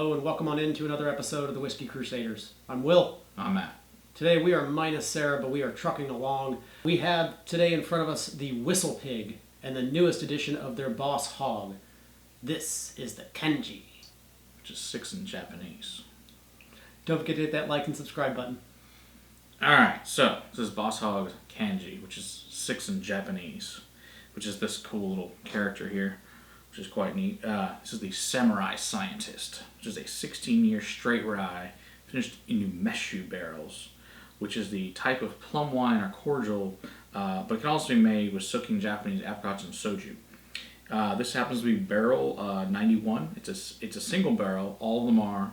Hello and welcome on into another episode of the Whiskey Crusaders. I'm Will. I'm Matt. Today we are minus Sarah, but we are trucking along. We have today in front of us the WhistlePig and the newest edition of their boss hog. This is the kanji. Which is 6 in Japanese. Don't forget to hit that like and subscribe button. Alright, so this is Boss Hog Kanji, which is 6 in Japanese, which is this cool little character here, which is quite neat. This is the Samurai Scientist, which is a 16-year straight rye finished in Umeshu barrels, which is the type of plum wine or cordial, but it can also be made with soaking Japanese apricots and soju. This happens to be barrel 91. It's a single barrel. All of them are.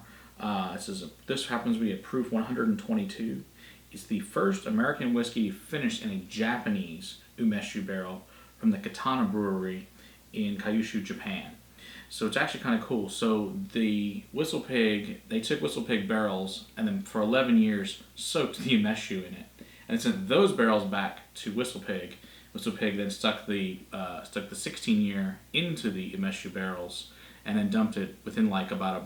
This happens to be a proof 122. It's the first American whiskey finished in a Japanese Umeshu barrel from the Katana Brewery in Kyushu, Japan. So it's actually kind of cool. So the WhistlePig, they took WhistlePig barrels and then for 11 years soaked the Umeshu in it, and sent those barrels back to WhistlePig. WhistlePig then stuck the 16-year into the Umeshu barrels and then dumped it within I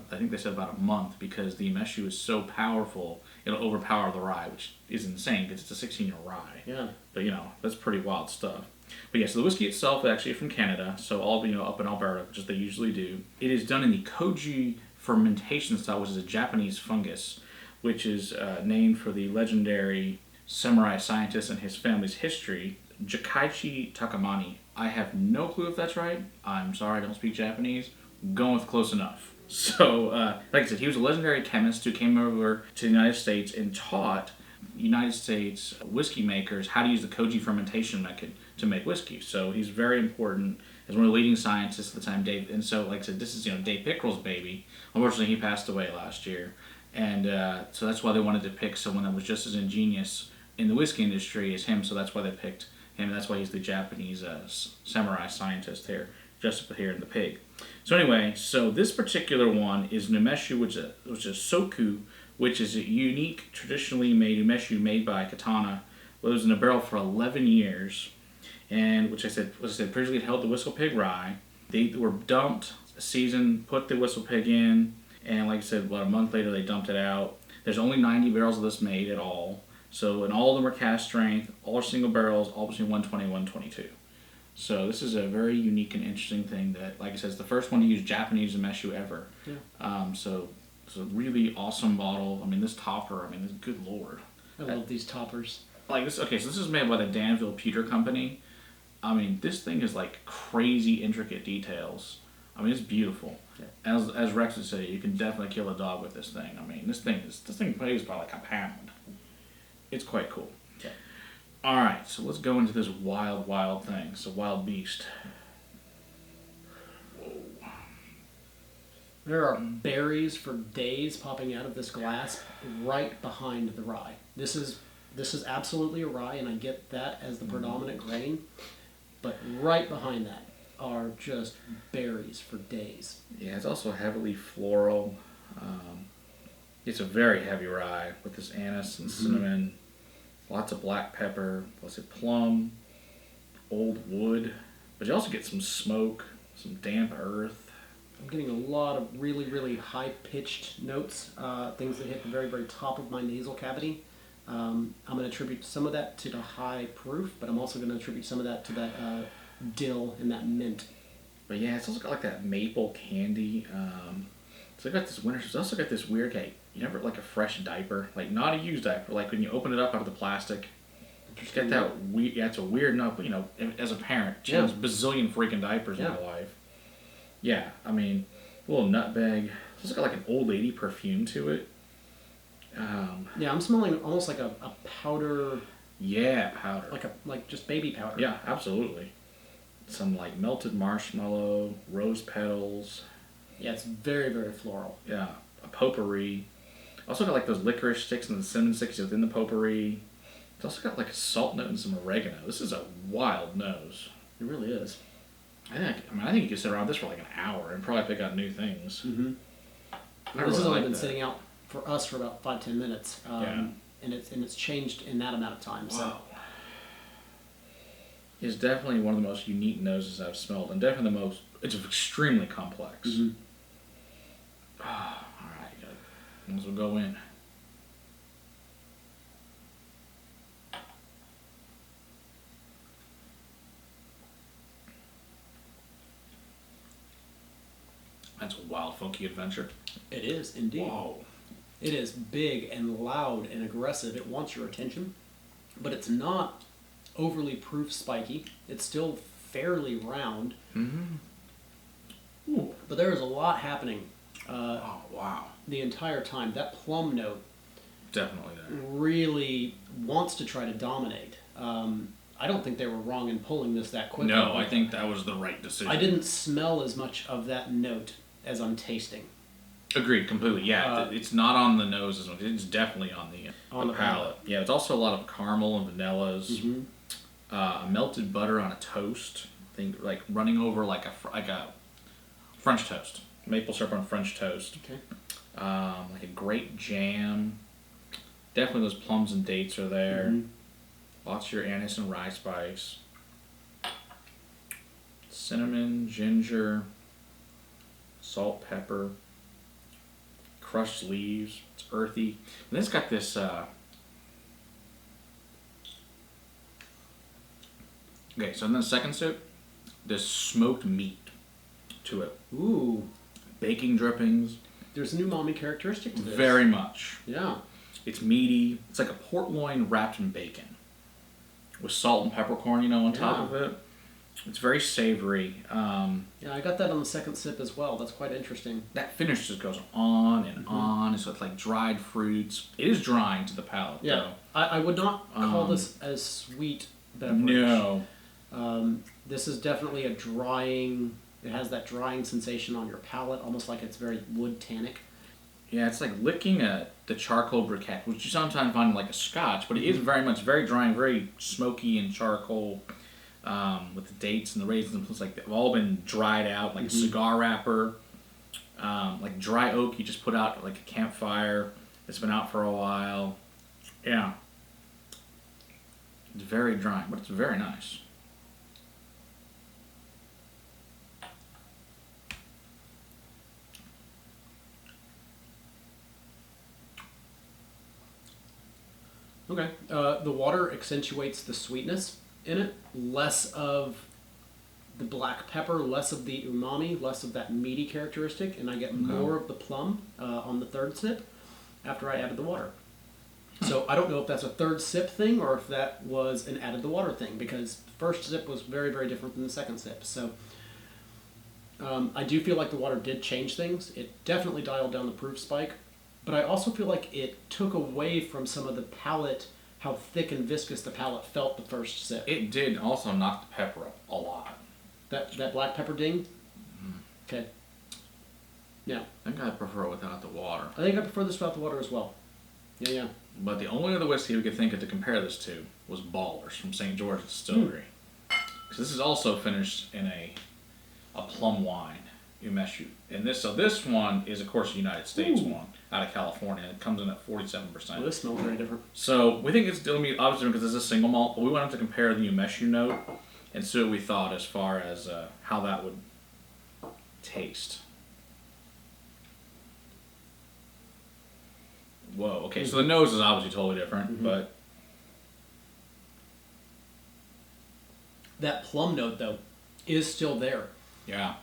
think they said about a month, because the Umeshu is so powerful it'll overpower the rye, which is insane because it's a 16-year rye. Yeah. But that's pretty wild stuff. But yeah, so the whiskey itself is actually from Canada, so all up in Alberta, which they usually do. It is done in the koji fermentation style, which is a Japanese fungus, which is named for the legendary samurai scientist and his family's history, Jokichi Takamine. I have no clue if that's right. I'm sorry, I don't speak Japanese. I'm going with close enough. So, like I said, he was a legendary chemist who came over to the United States and taught United States whiskey makers how to use the koji fermentation method to make whiskey. So he's very important as one of the leading scientists at the time, Dave. And so, like I said, this is Dave Pickrell's baby. Unfortunately, he passed away last year, and so that's why they wanted to pick someone that was just as ingenious in the whiskey industry as him. So that's why they picked him. And that's why he's the Japanese samurai scientist here, just up here in the pig. So anyway, so this particular one is an Umeshu, which is soku, which is a unique, traditionally made Umeshu made by Katana. It was in a barrel for 11 years, and which I said previously it held the WhistlePig rye. They were dumped, seasoned, put the WhistlePig in, and like I said, about a month later they dumped it out. There's only 90 barrels of this made at all. So, and all of them are cast strength, all are single barrels, all between 120 and 122. So this is a very unique and interesting thing that, like I said, it's the first one to use Japanese Umeshu ever. Yeah. So it's a really awesome bottle. I mean, this topper, good lord. I love these toppers. Like this, okay, so this is made by the Danforth Pewter company. I mean, this thing is like crazy intricate details. I mean, it's beautiful. Yeah. As Rex would say, you can definitely kill a dog with this thing. I mean, this thing weighs about like a pound. It's quite cool. Yeah. All right, so let's go into this wild thing. It's a wild beast. Whoa. There are berries for days popping out of this glass right behind the rye. This is absolutely a rye, and I get that as the predominant grain, but right behind that are just berries for days. Yeah, it's also heavily floral. It's a very heavy rye with this anise and cinnamon, lots of black pepper, plus a plum, old wood, but you also get some smoke, some damp earth. I'm getting a lot of really, really high-pitched notes, things that hit the very, very top of my nasal cavity. I'm going to attribute some of that to the high proof, but I'm also going to attribute some of that to that dill and that mint. But yeah, it's also got like that maple candy. It's got this winter. It's also got this weird, like a fresh diaper, like not a used diaper, like when you open it up out of the plastic. It's got that weird. Yeah, it's a weird note. But as a parent, changed bazillion freaking diapers in my life. Yeah, I mean, a little nutmeg. It's also got like an old lady perfume to it. Yeah, I'm smelling almost like a powder. Yeah, powder. Like just baby powder. Yeah, absolutely. Some like melted marshmallow, rose petals. Yeah, it's very, very floral. Yeah, a potpourri. Also got like those licorice sticks and the cinnamon sticks within the potpourri. It's also got like a salt note and some oregano. This is a wild nose. It really is. I think you could sit around this for like an hour and probably pick out new things. Mm-hmm. This has only been sitting out for us for about 5-10 minutes, and it's changed in that amount of time. So. Wow. It's definitely one of the most unique noses I've smelled, and definitely it's extremely complex. Mm-hmm. I This will go in. That's a wild, funky adventure. It is, indeed. Whoa. It is big and loud and aggressive. It wants your attention, but it's not overly proof spiky. It's still fairly round. Mm-hmm. Ooh, but there is a lot happening. Oh, wow. The entire time. That plum note Definitely there. really wants to try to dominate. I don't think they were wrong in pulling this that quickly. No, I think that was the right decision. I didn't smell as much of that note as I'm tasting. Agreed, completely. Yeah, it's not on the nose as much. It's definitely on the palate. Yeah, it's also a lot of caramel and vanillas. Mm-hmm. Melted butter on a toast. I think like running over like a French toast. Maple syrup on French toast. Okay. Like a grape jam. Definitely those plums and dates are there. Mm-hmm. Lots of your anise and rye spice. Cinnamon, ginger, salt, pepper, crushed leaves. It's earthy. And it's got this okay, so in the second sip, this smoked meat to it. Ooh. Baking drippings. There's an umami characteristic to this. Very much. Yeah. It's meaty. It's like a port loin wrapped in bacon. With salt and peppercorn, on top of it. It's very savory. Yeah, I got that on the second sip as well. That's quite interesting. That finish just goes on and on. It's with like dried fruits. It is drying to the palate, yeah. though. I would not call this as sweet beverage. No. This is definitely a drying... It has that drying sensation on your palate, almost like it's very wood tannic. Yeah, it's like licking the charcoal briquette, which you sometimes find in like a scotch, but it is very much very dry, very smoky and charcoal, with the dates and the raisins and things like that. They've all been dried out, like a cigar wrapper, like dry oak you just put out like a campfire. It's been out for a while. Yeah. It's very dry, but it's very nice. Okay. The water accentuates the sweetness in it. Less of the black pepper, less of the umami, less of that meaty characteristic, and I get more of the plum on the third sip after I added the water. So I don't know if that's a third sip thing or if that was an added the water thing, because the first sip was very, very different than the second sip. So I do feel like the water did change things. It definitely dialed down the proof spike. But I also feel like it took away from some of the palate, how thick and viscous the palate felt the first sip. It did also knock the pepper up a lot. That black pepper ding? Okay. Yeah. I think I prefer it without the water. I think I prefer this without the water as well. Yeah. But the only other whiskey we could think of to compare this to was Ballers from St. George Distillery. Because this is also finished in a plum wine, Umeshu. And this one is, of course, a United States one out of California. It comes in at 47%. Well, this smells very different. So we think it's going to be obviously because it's a single malt, but we wanted to compare the Umeshu note and see what we thought as far as how that would taste. Whoa, okay, so the nose is obviously totally different, but... That plum note, though, is still there. Yeah.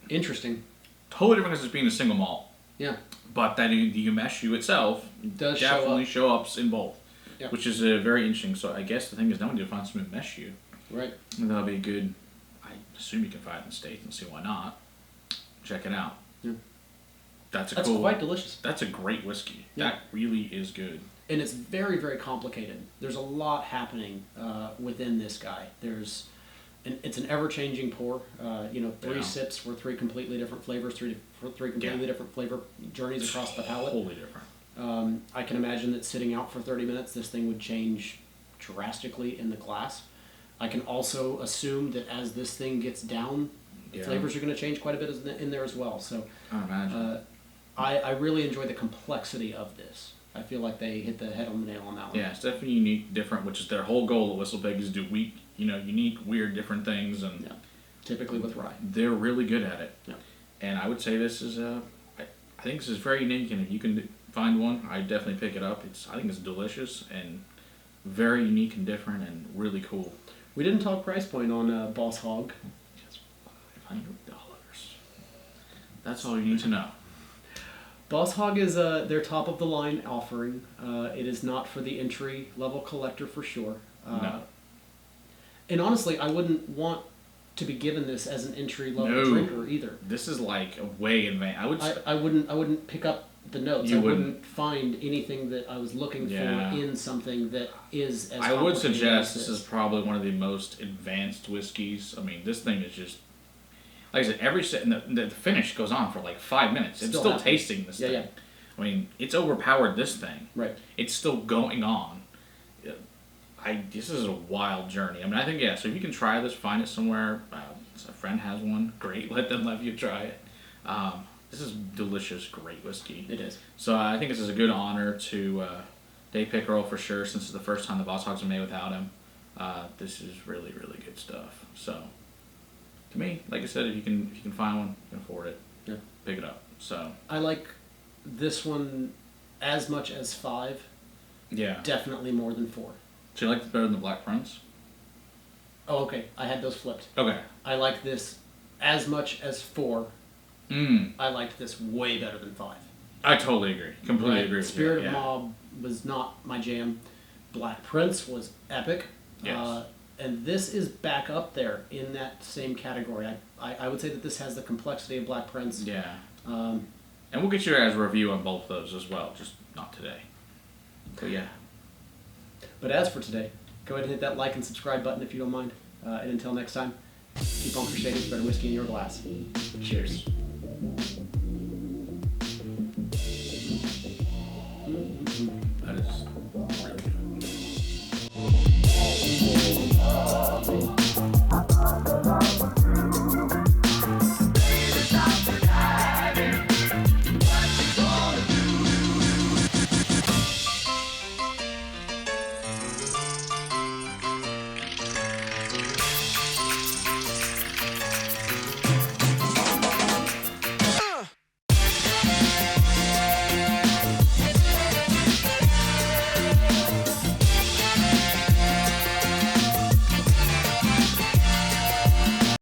Interesting. Totally different because it's being a single malt. Yeah. But that the Umeshu itself does definitely show up in both, yep. Which is very interesting. So I guess the thing is now we need to find some Umeshu. Right. And that'll be good. I assume you can find it in the States and see why not. Check it out. Yeah. That's cool. Quite delicious. That's a great whiskey. Yeah. That really is good. And it's very, very complicated. There's a lot happening within this guy. It's an ever-changing pour. 3 sips for 3 completely different flavors, three completely different flavor journeys across the palate. Totally different. I can imagine that sitting out for 30 minutes, this thing would change drastically in the glass. I can also assume that as this thing gets down, the flavors are going to change quite a bit in there as well. So I imagine. I really enjoy the complexity of this. I feel like they hit the head on the nail on that one. Yeah, it's definitely unique, different, which is their whole goal at WhistlePig is to do unique, weird, different things, and typically with rye. They're really good at it. Yeah. And I would say this is I I think this is very unique, and if you can find one, I definitely pick it up. I think it's delicious and very unique and different and really cool. We didn't talk price point on Boss Hog. It's $500. That's all you need to know. Boss Hog is their top of the line offering. It is not for the entry level collector for sure. No. And honestly, I wouldn't want to be given this as an entry level drinker either. This is like a way advanced. I wouldn't pick up the notes. I wouldn't find anything that I was looking for in something that is as I would suggest as this is probably one of the most advanced whiskeys. I mean, this thing is just, like I said, the finish goes on for like 5 minutes. It's still tasting this thing. Yeah. I mean, it's overpowered this thing. Right. It's still going on. This is a wild journey. I mean, I think, so if you can try this, find it somewhere. A friend has one. Great. Let you try it. This is delicious, great whiskey. It is. So I think this is a good honor to Dave Pickerel for sure, since it's the first time the Boss Hogs are made without him. This is really, really good stuff. So, to me, like I said, if you can find one, you can afford it. Yeah. Pick it up. So I like this one as much as 5. Yeah. Definitely more than 4. So you like this better than the Black Prince? Oh, okay. I had those flipped. Okay. I like this as much as 4. I liked this way better than 5. I totally agree. Completely agree with Spirit you. of Mob was not my jam. Black Prince was epic. Yes. And this is back up there in that same category. I would say that this has the complexity of Black Prince. Yeah. And we'll get you guys a review on both those as well, just not today. So yeah. But as for today, go ahead and hit that like and subscribe button if you don't mind. And until next time, keep on crusading, spread whiskey in your glass. Cheers. That is